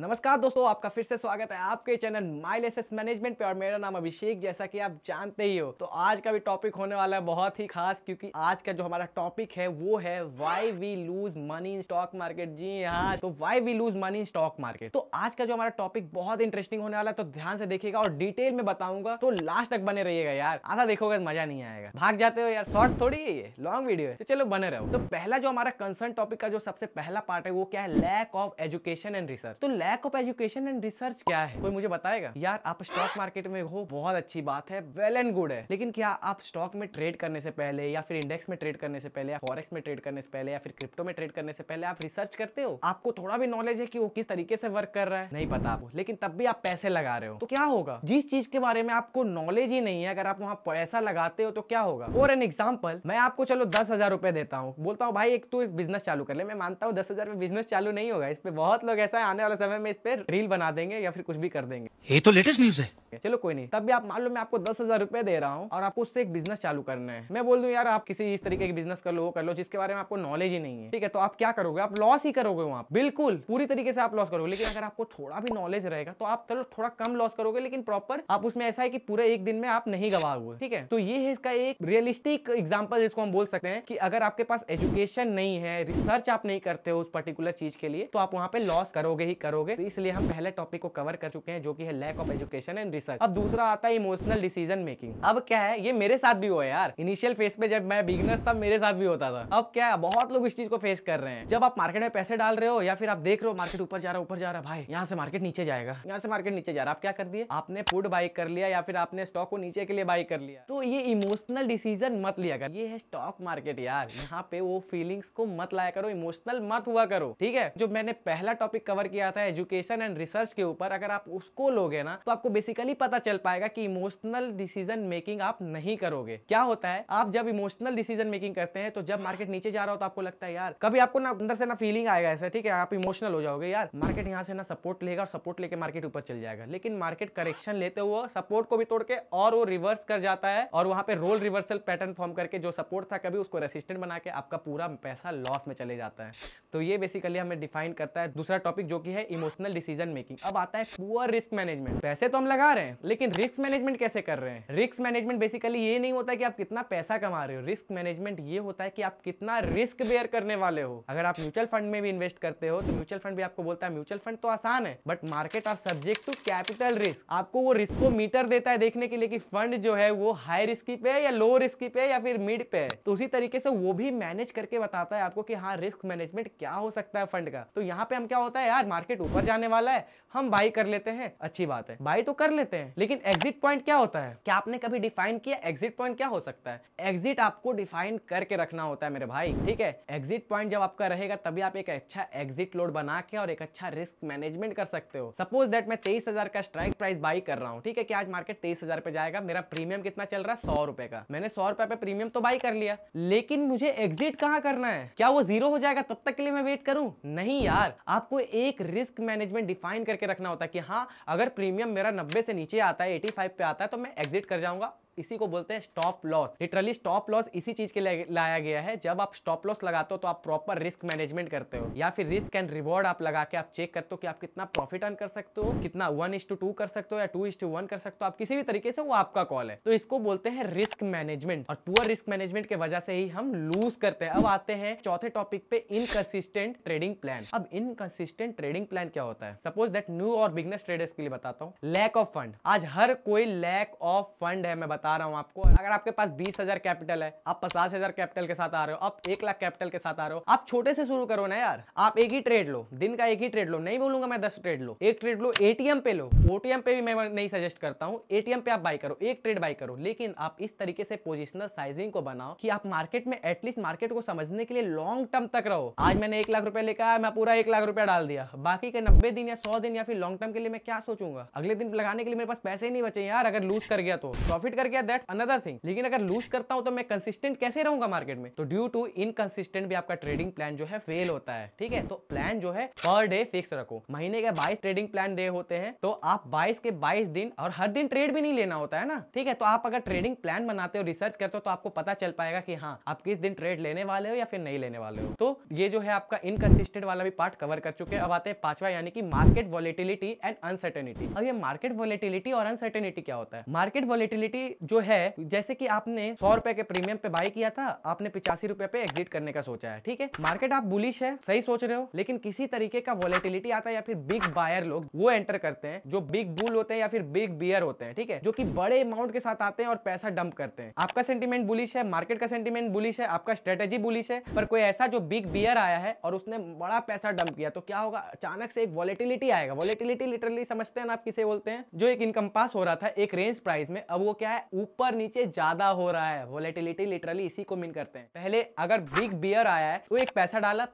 नमस्कार दोस्तों, आपका फिर से स्वागत है आपके चैनल माइल एसेस मैनेजमेंट पे और मेरा नाम अभिषेक, जैसा कि आप जानते ही हो। तो आज का भी टॉपिक होने वाला है बहुत ही खास, क्योंकि आज का जो हमारा टॉपिक है वो है why we lose money in stock market. जी हाँ, तो why we lose money in stock market. तो आज का जो हमारा टॉपिक बहुत इंटरेस्टिंग होने वाला है, तो ध्यान से देखिएगा और डिटेल में बताऊंगा, तो लास्ट तक बने रहिएगा यार। आधा देखोगे मजा नहीं आएगा, भाग जाते हो यार। शॉर्ट थोड़ी है ये, लॉन्ग वीडियो है, तो चलो बने रहो। तो पहला जो हमारा कंसर्न टॉपिक का जो सबसे पहला पार्ट है वो क्या है, lack of education and research. तो lack of education and research क्या है, कोई मुझे बताएगा? यार आप स्टॉक मार्केट में हो, बहुत अच्छी बात है, वेल एंड गुड है, लेकिन क्या आप स्टॉक में ट्रेड करने से पहले या फिर इंडेक्स में ट्रेड करने से पहले या फॉरेक्स में ट्रेड करने से पहले या फिर क्रिप्टो में ट्रेड करने से पहले आप रिसर्च करते हो? आपको थोड़ा भी नॉलेज है कि वो किस तरीके से वर्क कर रहा है? नहीं पता आपको, लेकिन तब भी आप पैसे लगा रहे हो। तो क्या होगा? जिस चीज के बारे में आपको नॉलेज ही नहीं है, अगर आप वहां पैसा लगाते हो तो क्या होगा? फॉर एन एग्जाम्पल, मैं आपको चलो 10,000 रुपए देता हूँ, बोलता हूँ भाई तू एक बिजनेस चालू कर ले। मैं मानता हूँ 10,000 में बिजनेस चालू नहीं होगा, इस पे बहुत लोग ऐसा आने वाले समय में इस पे रील बना देंगे या फिर कुछ भी कर देंगे। ये तो लेटेस्ट न्यूज़ है। चलो कोई नहीं, तब भी आप मान लो मैं आपको 10,000 रुपए दे रहा हूँ और आपको उससे एक बिजनेस चालू करना है। मैं बोल दूं यार आप किसी इस तरीके की बिजनेस कर लो, वो कर लो जिसके बारे में आपको नॉलेज ही नहीं है, ठीक है? तो आप क्या करोगे? आप लॉस ही करोगे वहां, बिल्कुल पूरी तरीके से आप लॉस करोगे। लेकिन अगर आपको थोड़ा भी नॉलेज रहेगा तो आप चलो थोड़ा कम लॉस करोगे, लेकिन प्रॉपर आप उसमें ऐसा है कि पूरे एक दिन में आप नहीं गवाओगे, ठीक है? तो ये है इसका एक रियलिस्टिक एग्जाम्पल, जिसको हम बोल सकते हैं कि अगर आपके पास एजुकेशन नहीं है, रिसर्च आप नहीं करते हो उस पर्टिकुलर चीज के लिए, तो आप वहां पे लॉस करोगे ही करोगे। तो इसलिए हम पहले टॉपिक को कवर कर चुके हैं, जो कि है lack of education and research. अब दूसरा आता है इमोशनल डिसीजन मेकिंग। अब क्या है, ये मेरे साथ भी हुआ है यार। इनिशियल फेज पे जब मैं बिगिनर था, मेरे साथ भी होता था। अब क्या है, बहुत लोग इस चीज को फेस कर रहे हैं। जब आप मार्केट में पैसे डाल रहे हो या फिर आप देख रहे हो मार्केट ऊपर जा रहा है, भाई यहाँ से मार्केट नीचे जाएगा, यहाँ से मार्केट नीचे जा रहा है, आप क्या कर दिए? आपने पुट बाई कर लिया या फिर आपने स्टॉक को नीचे के लिए बाई कर लिया। तो ये इमोशनल डिसीजन मत लिया कर। ये है स्टॉक मार्केट यार, यहाँ पे वो फीलिंग्स को मत लाया करो, इमोशनल मत हुआ करो, ठीक है? जो मैंने पहला टॉपिक कवर किया था एजुकेशन एंड रिसर्च के ऊपर, अगर आप उसको लोगे ना तो आपको बेसिकली पता चल पाएगा कि इमोशनल डिसीजन मेकिंग आप नहीं करोगे। क्या होता है, आप जब इमोशनल डिसीजन मेकिंग करते हैं तो जब मार्केट नीचे जा रहा हो तो आपको लगता है यार, कभी आपको ना अंदर से ना फीलिंग आएगा ऐसा, ठीक है? आप इमोशनल हो जाओगे यार, मार्केट यहाँ से ना सपोर्ट लेगा और सपोर्ट लेके मार्केट ऊपर चल जाएगा। लेकिन मार्केट करेक्शन लेते हुए सपोर्ट को भी तोड़ के और वो रिवर्स कर जाता है और वहां पे रोल रिवर्सल पैटर्न फॉर्म करके जो सपोर्ट था कभी, उसको रेसिस्टेंट बना के आपका पूरा पैसा लॉस में चले जाता है। तो ये बेसिकली हमें डिफाइन करता है दूसरा टॉपिक, जो कि है इमोशनल डिसीजन मेकिंग। अब आता है पुअर रिस्क मैनेजमेंट। पैसे तो हम लगा रहे हैं, लेकिन रिस्क मैनेजमेंट कैसे कर रहे हैं? रिस्क मैनेजमेंट बेसिकली ये नहीं होता कि आप कितना पैसा कमा रहे हो। रिस्क मैनेजमेंट ये होता है कि आप कितना रिस्क बेयर करने वाले हो। अगर आप म्यूचुअल फंड में भी इन्वेस्ट करते हो तो म्यूचुअल फंड भी आपको बोलता है म्यूचुअल फंड तो आसान है, but market are subject to capital risk. आपको वो रिस्क को मीटर देता है देखने के लिए कि फंड जो है वो हाई रिस्की पे है या लो रिस्की पे है या फिर मिड पे है। तो उसी तरीके से वो भी मैनेज करके बताता है आपको कि हाँ, रिस्क मैनेजमेंट क्या हो सकता है फंड का। तो यहाँ पे हम क्या होता है यार, मार्केट ऊपर जाने वाला है, हम बाई कर लेते हैं, अच्छी बात है, बाई तो कर लेते हैं, लेकिन एग्जिट पॉइंट क्या होता है? क्या आपने कभी डिफाइन किया एग्जिट पॉइंट क्या हो सकता है? एग्जिट आपको डिफाइन करके रखना होता है मेरे भाई, ठीक है? एग्जिट पॉइंट जब आपका रहेगा तभी आप एक अच्छा एग्जिट लोड बना के और एक अच्छा रिस्क मैनेजमेंट कर सकते हो। सपोज दैट मैं 23,000 का स्ट्राइक प्राइस बाई कर रहा हूँ, ठीक है? कि आज मार्केट 23,000 पे जाएगा, मेरा प्रीमियम कितना चल रहा है? 100 रुपए का। मैंने 100 रुपए पे प्रीमियम तो बाई कर लिया, लेकिन मुझे एग्जिट कहाँ करना है? क्या वो जीरो हो जाएगा तब तक के लिए मैं वेट करूं? नहीं यार, आपको एक रिस्क मैनेजमेंट डिफाइन करके रखना होता है कि हाँ, अगर प्रीमियम मेरा 90 से नीचे आता है, 85 पे आता है, तो मैं एग्जिट कर जाऊंगा। इसी को बोलते हैं stop loss. Literally stop loss इसी चीज के लिए लाया गया है। जब आप स्टॉप लॉस लगाते हो तो आप प्रॉपर रिस्क मैनेजमेंट करते हो, या फिर रिस्क एंड रिवॉर्ड आप लगा के आप चेक करते हो कि आप कितना प्रॉफिट अर्न कर सकते हो, कितना 1:2 कर सकते हो या 2:1 कर सकते हो, आप किसी भी तरीके से, वो आपका कॉल है। तो इसको बोलते हैं रिस्क मैनेजमेंट, और पुअर रिस्क मैनेजमेंट की वजह से ही हम लूज करते हैं। अब आते हैं चौथे टॉपिक पे, इनकंसिस्टेंट ट्रेडिंग प्लान। अब इनकंसिस्टेंट ट्रेडिंग प्लान क्या होता है? सपोज दैट न्यू और बिगनर्स ट्रेडर्स के लिए बताता हूँ, लैक ऑफ फंड। आज हर कोई लैक ऑफ फंड है, मैं बता रहा हूँ आपको। अगर आपके पास 20,000 कैपिटल है, आप 50,000 कैपिटल के साथ आ रहे हो, आप 1 लाख कैपिटल के साथ आ रहे हो, आप छोटे से शुरू करो ना यार। आप एक ही ट्रेड लो, दिन का एक ही ट्रेड लो, नहीं बोलूंगा मैं 10 ट्रेड लो, एक ट्रेड लो, एटीएम पे लो। ओटीएम पे भी मैं नहीं सजेस्ट करता हूं, एटीएम पे आप बाई करो, एक ट्रेड बाई करो, लेकिन आप इस तरीके से पोजिशनल साइजिंग को बनाओ कि आप मार्केट में एटलीस्ट मार्केट को समझने के लिए लॉन्ग टर्म तक रहो। आज मैंने 1 लाख रुपए लेकर आया, मैं पूरा 1 लाख रुपया डाल दिया, बाकी के 90 दिन या 100 दिन या फिर लॉन्ग टर्म के लिए मैं क्या सोचूंगा? अगले दिन लगाने के लिए मेरे पास पैसे ही नहीं बचे यार, अगर लूज कर गया तो प्रॉफिट करके गया दैट्स अनदर थिंग, लेकिन अगर लूज करता हूं तो मैं कंसिस्टेंट कैसे रहूंगा मार्केट में? तो ड्यू टू इनकंसिस्टेंट भी आपका ट्रेडिंग प्लान जो है फेल होता है। ठीक है, तो प्लान जो है पर डे फिक्स रखो। महीने के 22 ट्रेडिंग प्लान डे होते हैं, तो आप 22 के 22 दिन, और हर दिन ट्रेड भी नहीं लेना होता है ना। ठीक है, तो आप अगर ट्रेडिंग प्लान बनाते हो, रिसर्च करते हो, तो आपको पता चल पाएगा कि हाँ आप किस दिन ट्रेड लेने वाले हो या फिर नहीं लेने वाले हो। तो ये जो है आपका इनकंसिस्टेंट वाला भी पार्ट कवर कर चुके हैं। अब आते हैं पांचवा, यानी कि मार्केट वॉलेटिलिटी एंड अनसर्टेनिटी। अब ये मार्केट वॉलेटिलिटी और अनसर्टेनिटी क्या होता है? मार्केट वॉलेटिलिटी जो है, जैसे कि आपने 100 रुपए के प्रीमियम पे बाय किया था, आपने 85 रुपए पे एग्जिट करने का सोचा है। ठीक है, मार्केट आप बुलिश है, सही सोच रहे हो, लेकिन किसी तरीके का वॉलेटिलिटी आता है या फिर बिग बायर लोग वो एंटर करते हैं, जो बिग बुल होते हैं या फिर बिग बियर होते हैं। ठीक है, जो कि बड़े अमाउंट के साथ आते हैं और पैसा डंप करते हैं। आपका सेंटीमेंट बुलिश है, मार्केट का सेंटीमेंट बुलिश है, आपका स्ट्रेटेजी बुलिश है, पर कोई ऐसा जो बिग बियर आया है और उसने बड़ा पैसा डंप किया, तो क्या होगा? अचानक से एक वॉलेटिलिटी आएगा। वॉलेटिलिटी लिटरली समझते हैं ना आप किसे बोलते हैं? जो एक इनकम पास हो रहा था एक रेंज प्राइस में, अब वो क्या है? ऊपर नीचे ज्यादा हो रहा है। वॉलेटिलिटी लिटरली इसी को मीन करते हैं। पहले अगर बिग बियर आया है तो एक पैसा डाला,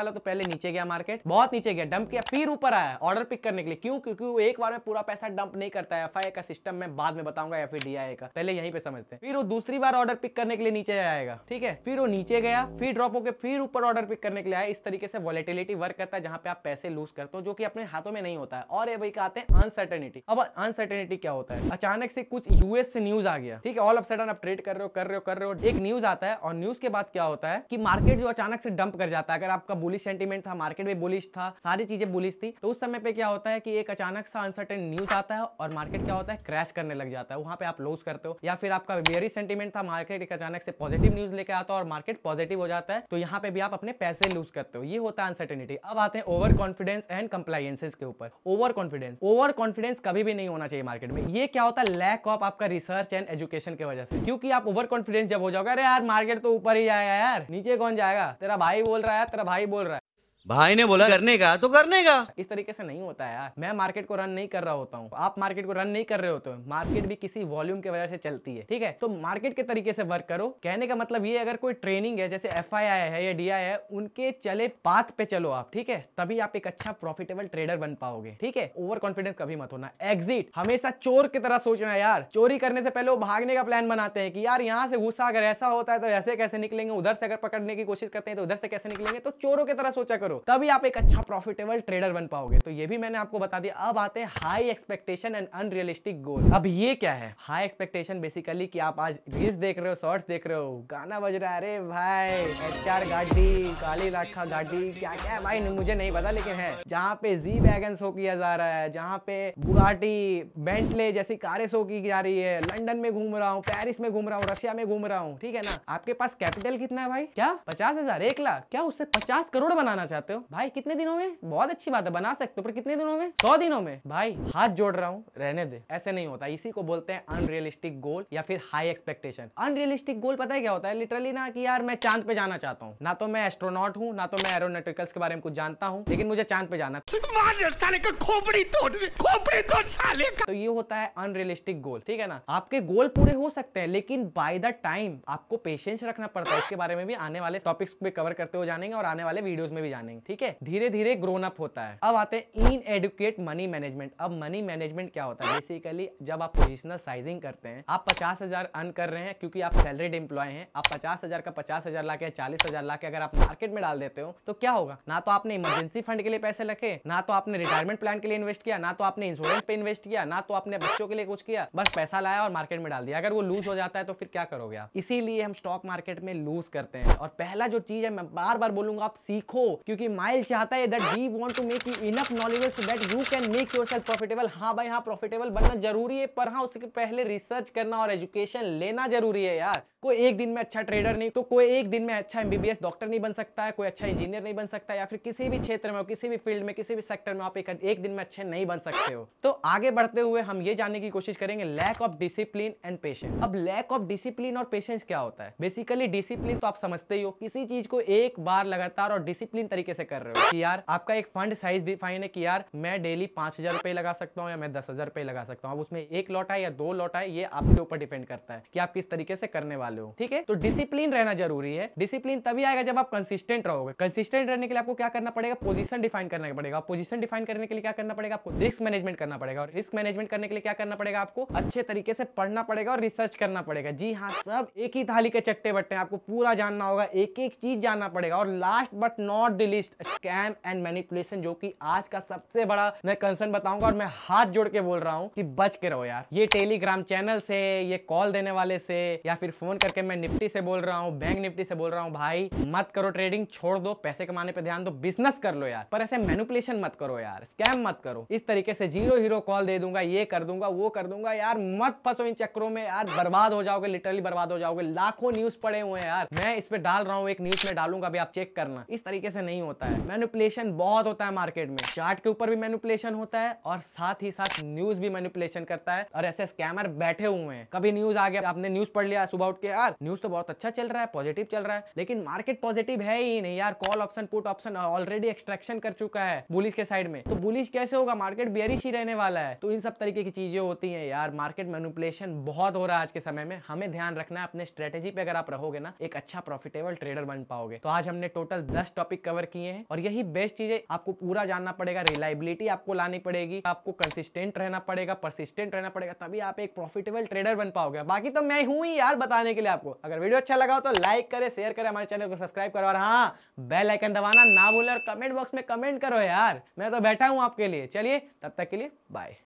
तो पहले नीचे गया, मार्केट बहुत नीचे गया, डंप किया, फिर ऊपर आया ऑर्डर पिक करने के लिए। क्यों? क्योंकि वो एक बार में पूरा पैसा डंप नहीं करता है। एफआई का सिस्टम मैं बाद में बताऊंगा, या फिर डीआई का, पहले यहीं पे समझते हैं। फिर वो दूसरी बार ऑर्डर पिक करने के लिए नीचे आएगा। ठीक है, फिर वो नीचे गया, फिर ड्रॉप होकर फिर ऊपर ऑर्डर पिक करने के लिए आया। इस तरीके से वॉलेटिलिटी वर्क करता है, जहां पे आप पैसे लूज करते हो, जो कि अपने हाथों में नहीं होता है। और ये भाई कहते हैं अनसर्टेनिटी। अब अनसर्टेनिटी क्या होता है? अचानक से कुछ यूएस से न्यूज आ गया। ठीक है, ऑल ऑफ सडन आप ट्रेड कर रहे हो, एक न्यूज आता है, और न्यूज के बाद क्या होता है कि मार्केट जो अचानक से डंप कर जाता है। अगर आपका बुलिश सेंटीमेंट था, मार्केट भी बुलिश था, सारी चीजें बुलिश थी, तो उस समय पे क्या होता है कि एक अचानक सा अनसर्टेन न्यूज आता है और मार्केट क्या होता है? क्रैश करने लग जाता है। वहां पे आप लूज करते हो। या फिर आपका बेयरिश सेंटीमेंट था, मार्केट एक अचानक से पॉजिटिव न्यूज लेके आता है और मार्केट पॉजिटिव हो जाता है, तो यहाँ पे भी आप अपने पैसे लूज करते हो। ये होता है अनसर्टेनिटी। अब आते हैं ओवर कॉन्फिडेंस एंड कंप्लायंसेस के ऊपर। ओवर कॉन्फिडेंस कभी भी नहीं होना चाहिए मार्केट में। ये क्या होता है? लैक ऑफ आपका रिसर्च एंड एजुकेशन की वजह से। क्योंकि आप ओवर कॉन्फिडेंस जब हो जाओगे, अरे यार मार्केट तो ऊपर ही जाएगा यार, नीचे कौन जाएगा? तेरा भाई बोल रहा है, भाई ने बोला करने का तो करने का। इस तरीके से नहीं होता है यार। मैं मार्केट को रन नहीं कर रहा होता हूँ, आप मार्केट को रन नहीं कर रहे होते हो। मार्केट भी किसी वॉल्यूम की वजह से चलती है। ठीक है, तो मार्केट के तरीके से वर्क करो। कहने का मतलब ये, अगर कोई ट्रेनिंग है, जैसे एफआईआई है या डीआई है, उनके चले पाथ पे चलो आप। ठीक है, तभी आप एक अच्छा प्रॉफिटेबल ट्रेडर बन पाओगे। ठीक है, ओवर कॉन्फिडेंस कभी मत होना। एग्जिट हमेशा चोर की तरह सोचना है यार। चोरी करने से पहले वो भागने का प्लान बनाते हैं कि यार यहाँ से घुसा, अगर ऐसा होता है तो ऐसे कैसे निकलेंगे, उधर से अगर पकड़ने की कोशिश करते हैं तो उधर से कैसे निकलेंगे। तो चोरों की तरह सोचा करो, तभी आप एक प्रॉफिटेबल ट्रेडर बन पाओगे। तो ये भी मैंने आपको बता दिया। अब आते हैं high expectation and unrealistic goal. अब ये क्या है? हाई एक्सपेक्टेशन बेसिकली कि आप आज रील्स देख रहे हो, शॉर्ट्स देख रहे हो, गाना बज रहा है, अरे भाई एचआर गाड़ी, काली लाखा गाड़ी, क्या क्या है भाई मुझे नहीं पता, लेकिन है जहाँ पे जी वैगन शो किया जा रहा है, जहाँ पे बुगाटी, बेंटले जैसी कारें शो की जा रही है, लंदन में घूम रहा हूँ, पेरिस में घूम रहा हूँ, रशिया में घूम रहा हूँ। ठीक है ना, आपके पास कैपिटल कितना है भाई? क्या 50,000, 1 लाख? क्या उससे 50 करोड़ बनाना चाहते हो भाई? कितने दिनों में? बहुत अच्छी बात है, बना सकते हो, पर कितने दिनों में? 100 दिनों में? भाई हाथ जोड़ रहा हूं, रहने दे। ऐसे नहीं होता। इसी को बोलते हैं अनरियलिस्टिक गोल या फिर हाई एक्सपेक्टेशन। अनरियलिस्टिक गोल पता है क्या होता है? लिटरली ना कि यार मैं चांद पे जाना चाहता हूं, ना तो मैं एस्ट्रोनॉट हूं, ना तो मैं एरोनॉटिकल्स के बारे में कुछ जानता हूं, लेकिन मुझे चांद पे जाना साले का खोपड़ी तोड़ साले का। तो ये होता है अनरियलिस्टिक गोल। ठीक है ना, आपके गोल पूरे हो सकते हैं, लेकिन बाय द टाइम आपको पेशेंस रखना पड़ता है। इसके बारे में भी आने वाले टॉपिक्स पे कवर करते हुए जानेंगे और आने वाले वीडियोस में भी जानेंगे। ठीक है, धीरे धीरे ग्रोन अप होता है। अब आते हैं इनएडुकेट मनी मैनेजमेंट। अब मनी मैनेजमेंट क्या होता है? बेसिकली जब आप पोजिशनल साइजिंग करते हैं, आप 50,000 अर्न कर रहे हैं क्योंकि आप सैलरीड एम्प्लॉय हैं, आप 50,000 का 50,000 लाके 40,000 लाके अगर आप मार्केट में डाल देते हो, तो क्या होगा? ना तो आपने इमरजेंसी फंड के लिए पैसे रखे, ना तो आपने रिटायरमेंट प्लान के लिए इन्वेस्ट किया, ना तो आपने इंश्योरेंस पे इन्वेस्ट किया, ना तो आपने बच्चों के लिए कुछ किया, बस पैसा लाया और मार्केट में डाल दिया। अगर वो लूज हो जाता है तो फिर क्या करोगे आप? इसीलिए हम स्टॉक मार्केट में लूज करते हैं। और पहला जो चीज है, मैं बार बार बोलूंगा, आप सीखो, क्योंकि माइल चाहता है that we want to make you enough knowledgeable so that you can make yourself profitable. हाँ भाई हाँ, प्रॉफिटेबल बनना जरूरी है, पर हाँ उसके पहले रिसर्च करना और एजुकेशन लेना जरूरी है यार। कोई एक दिन में अच्छा ट्रेडर नहीं, तो कोई एक दिन में अच्छा एमबीबीएस डॉक्टर नहीं बन सकता है, कोई अच्छा इंजीनियर नहीं बन सकता, या फिर किसी भी क्षेत्र में, किसी भी फील्ड में, किसी भी सेक्टर में आप एक दिन में अच्छे नहीं बन सकते हो। तो आगे बढ़ते हुए हम ये जानने की कोशिश करेंगे lack of discipline and patience. अब लैक ऑफ डिसिप्लिन और पेशेंस क्या होता है? बेसिकली डिसिप्लिन तो आप समझते ही हो, किसी चीज को एक बार लगातार और डिसिप्लिन तरीके तरीके से कर रहे हो कि यार आपका एक फंड साइज डिफाइन है कि यार मैं डेली 5,000 रुपए लगा सकता हूँ या मैं 10,000 रुपए लगा सकता हूँ। अब उसमें एक लॉट है या 2 लॉट है, ये आपके ऊपर डिपेंड करता है कि आप किस तरीके से करने वाले हो। ठीक है, तो डिसिप्लिन रहना जरूरी है। डिसिप्लिन तभी आएगा जब आप कंसिस्टेंट रहोगे। कंसिस्टेंट रहने के लिए आपको क्या करना पड़ेगा, पोजीशन डिफाइन करना पड़ेगा। पोजीशन डिफाइन करने के लिए क्या करना पड़ेगा, आपको रिस्क मैनेजमेंट करना पड़ेगा। और रिस्क मैनेजमेंट करने के लिए क्या करना पड़ेगा, आपको अच्छे तरीके से पढ़ना पड़ेगा और रिसर्च करना पड़ेगा। जी हाँ, सब एक ही थाली के चट्टे बट्टे, आपको पूरा जानना होगा, एक एक चीज जानना पड़ेगा। और last but not the least, scam and manipulation, जो कि आज का सबसे बड़ा मैं कंसर्न बताऊंगा और मैं हाथ जोड़ के बोल रहा हूं कि बच के रहो यार। ये टेलीग्राम चैनल से, ये कॉल देने वाले से, या फिर फोन करके मैं निफ्टी से बोल रहा हूं, बैंक निफ्टी से बोल रहा हूं, भाई मत करो ट्रेडिंग, छोड़ दो, पैसे कमाने पे ध्यान दो, बिजनेस कर लो यार, पर ऐसे मैनिपुलेशन मत करो यार, स्कैम मत करो। इस तरीके से जीरो हीरो कॉल दे दूंगा, ये कर दूंगा, वो कर दूंगा, यार मत फंसो इन चक्करों में यार, बर्बाद हो जाओगे, लिटरली बर्बाद हो जाओगे। लाखों न्यूज पड़े हुए हैं यार, मैं इस पे डाल रहा हूं, एक न्यूज में डालूंगा भी, आप चेक करना। इस तरीके से नहीं होता है, मैनिपुलेशन बहुत होता है मार्केट में। चार्ट के ऊपर भी मैनिपुलेशन होता है और साथ ही साथ न्यूज भी मैनिपुलेशन करता है, और ऐसे स्कैमर बैठे हुए हैं। कभी न्यूज आ गया, आपने न्यूज पढ़ लिया सुबह उठ के, यार न्यूज तो बहुत अच्छा चल रहा है, पॉजिटिव चल रहा है, लेकिन मार्केट पॉजिटिव है ही नहीं यार। Call option, put option already extraction कर चुका है बुलिश के साइड में, तो बुलिश कैसे होगा, मार्केट बेयरिश ही रहने वाला है। तो इन सब तरीके की चीजें होती हैं यार, मार्केट मैनिपुलेशन बहुत हो रहा है आज के समय में। हमें ध्यान रखना है अपने स्ट्रेटेजी पे, अगर आप रहोगे ना, एक अच्छा प्रॉफिटेबल ट्रेडर बन पाओगे। तो आज हमने टोटल 10 टॉपिक कवर किए हैं, और यही बेस्ट चीजें आपको पूरा जानना पड़ेगा। रिलायबिलिटी आपको लानी पड़ेगी, आपको कंसिस्टेंट रहना पड़ेगा, परसिस्टेंट रहना पड़ेगा, तभी आप एक प्रॉफिटेबल ट्रेडर बन पाओगे। बाकी तो मैं हूं ही यार बताने के लिए आपको। अगर वीडियो अच्छा लगा हो तो लाइक करें, शेयर करें, हमारे चैनल को सब्सक्राइब करो, और हाँ, बेल आइकन दबाना ना भूलें, और कमेंट बॉक्स में कमेंट करो यार, मैं तो बैठा हूं आपके लिए। चलिए, तब तक के लिए बाय।